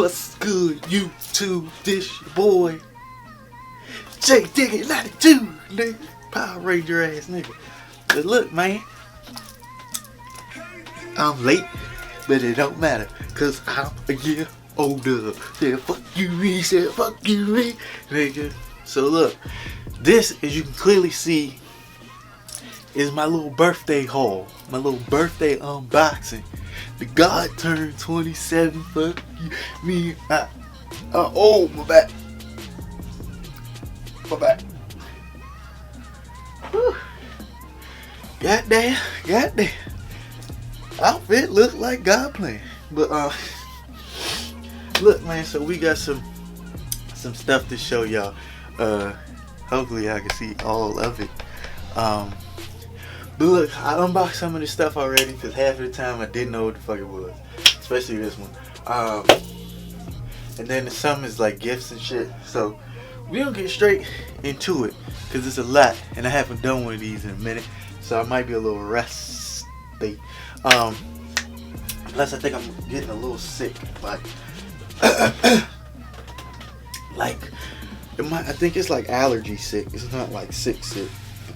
What's good, YouTube? This your boy J Diggy 92, nigga. Power Ranger ass nigga. But look, man, I'm late, but it don't matter, cause I'm a year older. Said fuck you me, said fuck you me, nigga. So look, this, as you can clearly see, is my little birthday haul, my little birthday unboxing. The God turned 27. Fuck you, me. Oh, my back. My back. Whew. Goddamn. Outfit look like God plan. But look, man. So we got some stuff to show y'all. Hopefully I can see all of it. But look, I unboxed some of this stuff already because half of the time I didn't know what the fuck it was, especially this one. And then some is like gifts and shit. So we gonna get straight into it because it's a lot, and I haven't done one of these in a minute, so I might be a little rusty. Plus I think I'm getting a little sick, like I think it's like allergy sick. It's not like sick.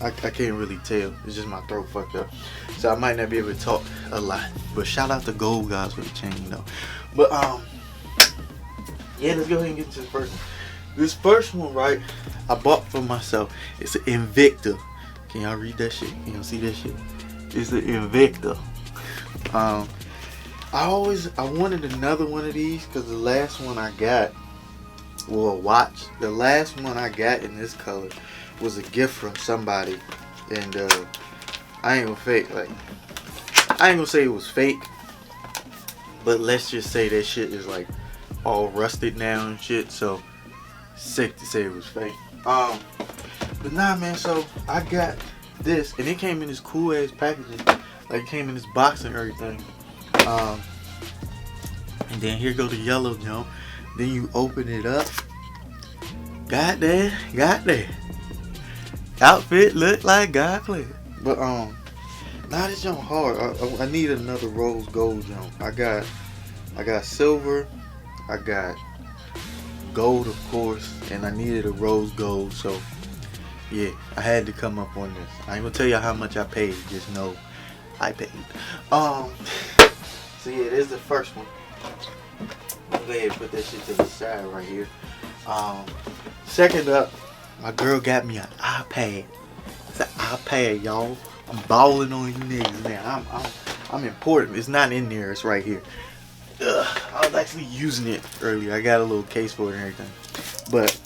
I can't really tell. It's just my throat fucked up, so I might not be able to talk a lot. But shout out to Gold Guys for the chain, you know. But yeah, let's go ahead and get to the first one. This first one, right, I bought for myself. It's an Invicta. Can y'all read that shit? Can y'all see that shit? It's an Invicta. I wanted another one of these because the last one I got, well, a watch. The last one I got in this color was a gift from somebody, and I ain't gonna fake, like, I ain't gonna say it was fake, but let's just say that shit is like all rusted now and shit, so sick to say it was fake. But nah, man, so I got this, and it came in this cool ass packaging, like it came in this box and everything. And then here go the yellow jump. Then you open it up. Got that. Outfit look like God played. But now this jump hard. I need another rose gold jump. I got silver, I got gold, of course, and I needed a rose gold. So yeah, I had to come up on this. I ain't gonna tell you how much I paid. Just know I paid. So yeah, there's the first one. I'll go ahead and put that shit to the side right here. Second up, my girl got me an iPad. It's an iPad, y'all. I'm balling on you niggas now. I'm important. It's not in there. It's right here. I was actually using it earlier. I got a little case for it and everything. But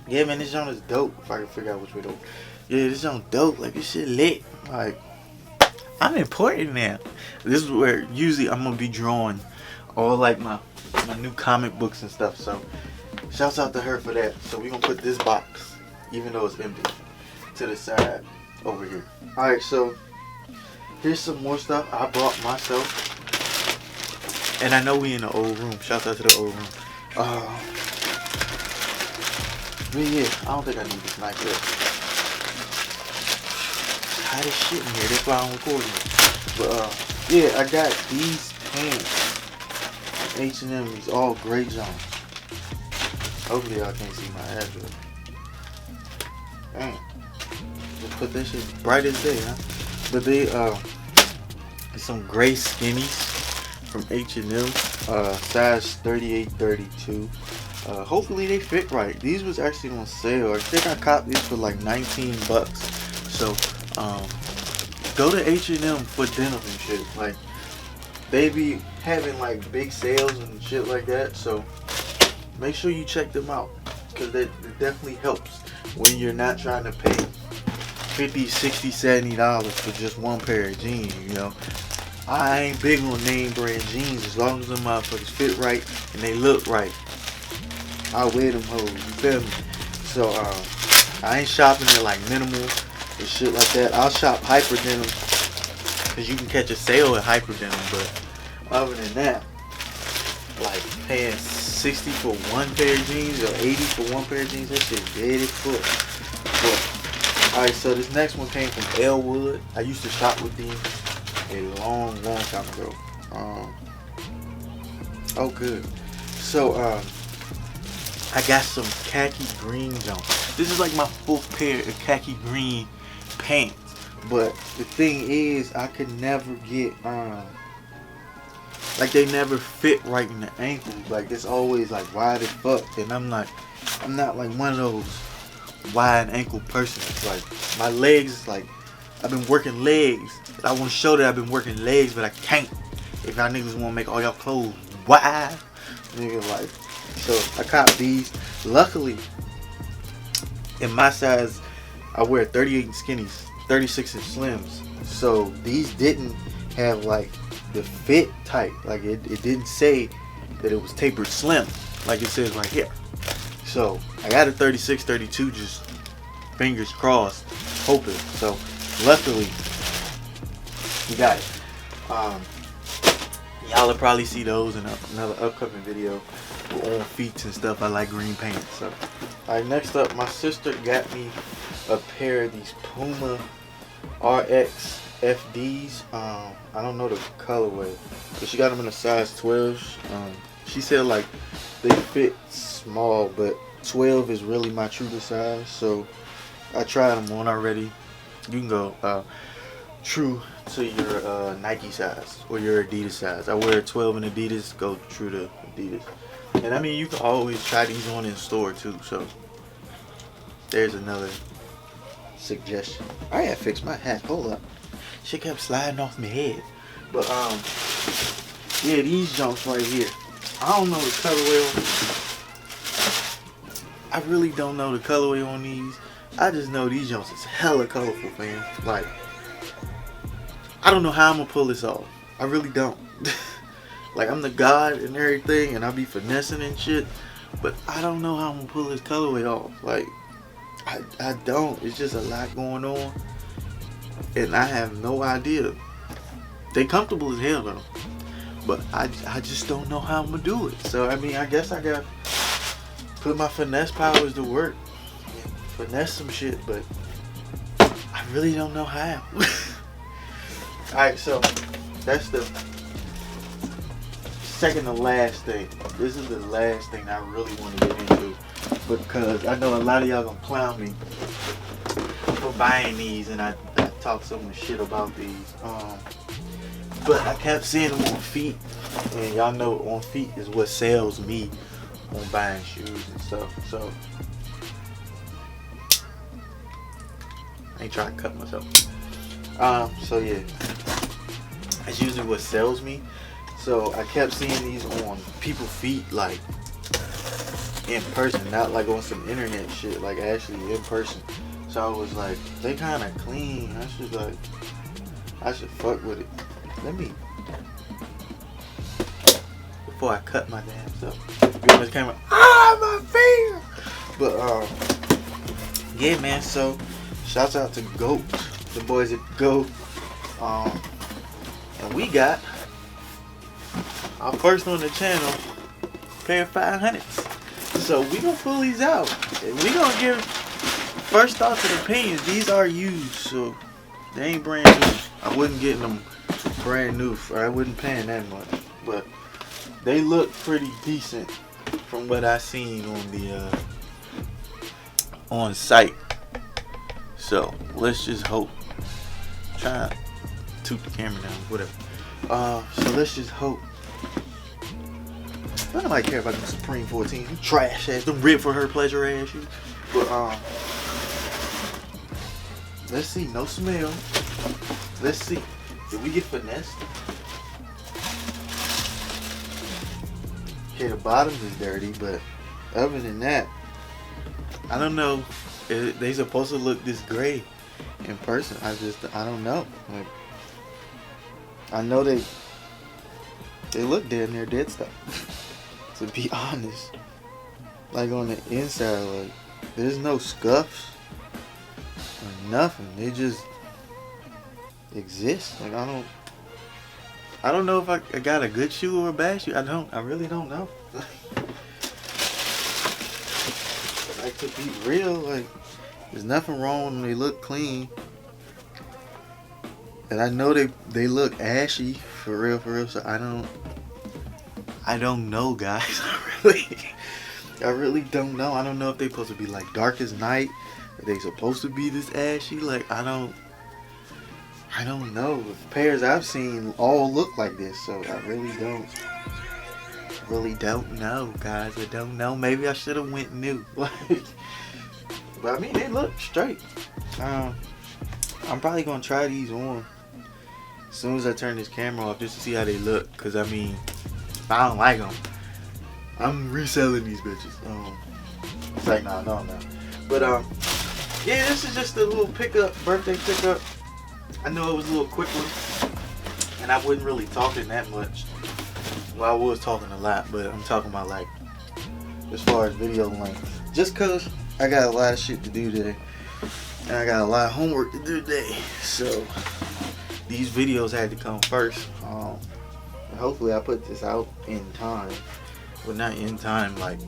yeah, man, this joint is dope. If I can figure out which way to go. Yeah, this joint dope. Like, this shit lit. Like, I'm important now. This is where usually I'm gonna be drawing all like my new comic books and stuff. So shouts out to her for that. So we're gonna put this box, even though it's empty, to the side over here. Alright, so here's some more stuff I bought myself. And I know we in the old room. Shouts out to the old room. But yeah, I don't think I need this knife yet. Hot as shit in here. That's why I'm recording it. But yeah, I got these pants. H&M, these all gray Johns. Hopefully y'all can't see my address. Dang. Just put that shit bright as day, huh? But they some gray skinnies from H&M, size 38-32. Hopefully they fit right. These was actually on sale. I think I copped these for like 19 bucks. So go to H&M for denim and shit. Like, they be having like big sales and shit like that, so make sure you check them out, because it definitely helps when you're not trying to pay $50, $60, $70 for just one pair of jeans, you know. I ain't big on name brand jeans as long as them motherfuckers fit right and they look right. I'll wear them hoes, you feel me? So I ain't shopping at like Minimal and shit like that. I'll shop Hyper Denim because you can catch a sale at Hyper Denim, but other than that, like paying 60 for one pair of jeans or 80 for one pair of jeans, that shit dead as fuck. Alright, so this next one came from Elwood. I used to shop with them a long time ago. Oh good. So I got some khaki green jumps. This is like my 4th pair of khaki green pants. But the thing is, I could never get like they never fit right in the ankles. Like it's always like wide as fuck, and I'm not like one of those wide ankle persons. Like my legs is like I've been working legs. I want to show that I've been working legs, but I can't. If y'all niggas want to make all y'all clothes wide, nigga, like, so I caught these. Luckily, in my size, I wear 38 inch skinnies, 36 inch slims. So these didn't have like the fit tight. Like it didn't say that it was tapered slim, like it says right here. So I got a 36, 32, just fingers crossed, hoping. So luckily, you got it. Y'all will probably see those in another upcoming video on feet and stuff. I like green pants. So, alright, next up, my sister got me a pair of these Puma RX FDs. I don't know the colorway, but she got them in a size 12. She said like they fit small, but 12 is really my true size. So I tried them on already. You can go true to your Nike size or your Adidas size. I wear 12 in Adidas, go true to Adidas. And I mean, you can always try these on in store too. So there's another suggestion. I gotta fix my hat. Hold up. Shit kept sliding off my head. But yeah, these jumps right here. I don't know the colorway on. I really don't know the colorway on these. I just know these jumps is hella colorful, fam. Like, I don't know how I'm gonna pull this off. I really don't. Like, I'm the god and everything, and I be finessing and shit, but I don't know how I'm gonna pull this colorway off. Like, I don't. It's just a lot going on, and I have no idea. They comfortable as hell though, but I just don't know how I'm gonna do it. So I mean, I guess I gotta put my finesse powers to work and finesse some shit, but I really don't know how. Alright, so that's the second to last thing. This is the last thing I really want to get into, because I know a lot of y'all gonna clown me for buying these, and I talk so much shit about these. But I kept seeing them on feet, and y'all know on feet is what sells me on buying shoes and stuff. So I ain't trying to cut myself. So yeah, that's usually what sells me. So I kept seeing these on people's feet, like in person, not like on some internet shit, like actually in person. So I was like, they kind of clean. I should fuck with it. Let me, before I cut my damn self. Be on this camera. Ah, my finger. But yeah, man. So shouts out to GOAT, the boys at GOAT. And we got our first on the channel pair of 500s. So we gonna pull these out, and we gonna give first thoughts and opinions. These are used, so they ain't brand new. I wasn't getting them brand new. I wasn't paying that much, but they look pretty decent from what I seen on the on site. So let's just hope. Try to toot the camera down, whatever. So let's just hope. I don't like care about the Supreme 14. Them trash ass, them rib for her pleasure ass shoes. But let's see. No smell. Let's see. Did we get finessed? Okay, the bottoms is dirty, but other than that, I don't know. They supposed to look this gray in person. I don't know. Like, I know they look damn near dead stuff. To be honest, like on the inside, like there's no scuffs or nothing. They just exist. Like I don't know if I got a good shoe or a bad shoe. I really don't know. Like, to be real, like there's nothing wrong when they look clean. And I know they look ashy for real. So I don't know, guys. I I really don't know. I don't know if they supposed to be like dark as night. Are they supposed to be this ashy? Like I don't know. The pairs I've seen all look like this, so I really don't know, guys. I don't know. Maybe I should have went new. But I mean, they look straight. I'm probably gonna try these on as soon as I turn this camera off, just to see how they look. Cause I mean, if I don't like them, I'm reselling these bitches. It's like no. But yeah, this is just a little birthday pickup. I know it was a little quick one, and I wasn't really talking that much. Well, I was talking a lot, but I'm talking about like as far as video length. Just cause I got a lot of shit to do today, and I got a lot of homework to do today. So these videos had to come first. Hopefully I put this out in time. Well, not in time, like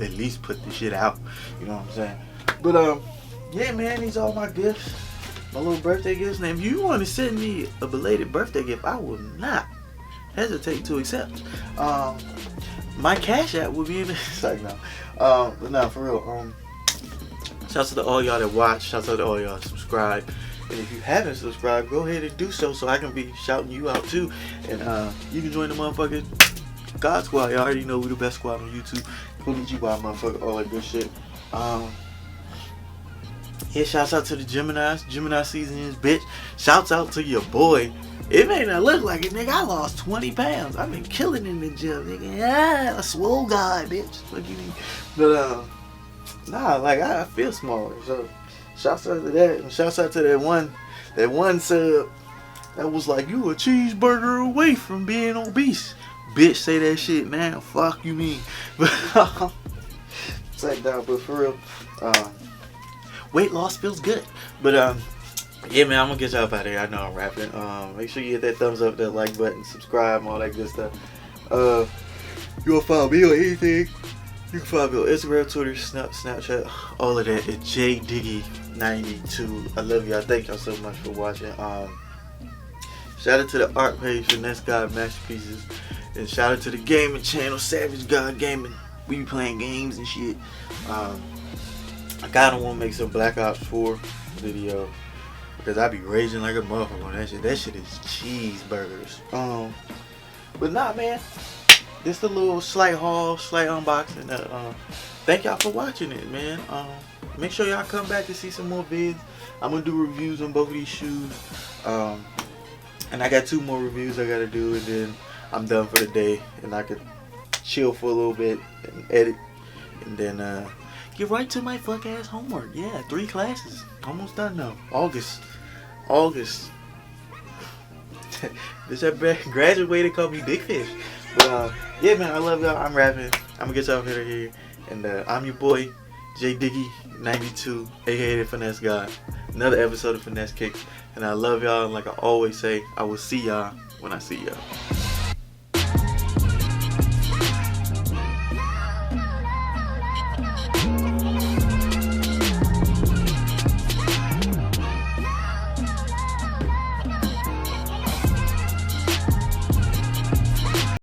at least put this shit out. You know what I'm saying? But yeah, man, these are my gifts. My little birthday gifts. Now, if you want to send me a belated birthday gift, I will not hesitate to accept. My Cash App will be in the like no. But no, for real. Shouts out to all y'all that watch. Shouts out to all y'all that subscribe. And if you haven't subscribed, go ahead and do so I can be shouting you out too. And you can join the motherfucking God Squad. You already know we the best squad on YouTube. Go get you by motherfucker, all that good shit. Yeah, shouts out to the Geminis. Gemini season is, bitch. Shouts out to your boy. It may not look like it, nigga. I lost 20 pounds. I've been killing in the gym, nigga. Yeah, a swole guy, bitch. What you mean? But nah, like I feel smaller. So shouts out to that. And shouts out to that one sub that was like, you a cheeseburger away from being obese. Bitch, say that shit now. Fuck you mean. But it's like that, but for real. Weight loss feels good. But yeah, man, I'm gonna get y'all up out of here. I know I'm rapping. Make sure you hit that thumbs up, that like button, subscribe, all that good stuff. You wanna follow me on anything? You can follow me on Instagram, Twitter, Snapchat, all of that at JDiggy92. I love y'all. Thank y'all so much for watching. Shout out to the art page, Finesse God Masterpieces, and shout out to the gaming channel, Savage God Gaming. We be playing games and shit. I kinda wanna make some Black Ops 4 video because I be raging like a motherfucker on that shit. That shit is cheeseburgers. But nah, man. Just a little slight haul, slight unboxing. Thank y'all for watching it, man. Make sure y'all come back to see some more vids. I'm gonna do reviews on both of these shoes. And I got 2 more reviews I gotta do, and then I'm done for the day, and I could chill for a little bit and edit, and then get right to my fuck ass homework. Yeah, 3 classes. Almost done now. August. This that graduated, called me Big Fish. But yeah, man, I love y'all. I'm rapping. I'm gonna get y'all out of here. And I'm your boy, JDiggy92, aka the Finesse God. Another episode of Finesse Kicks. And I love y'all. And like I always say, I will see y'all when I see y'all.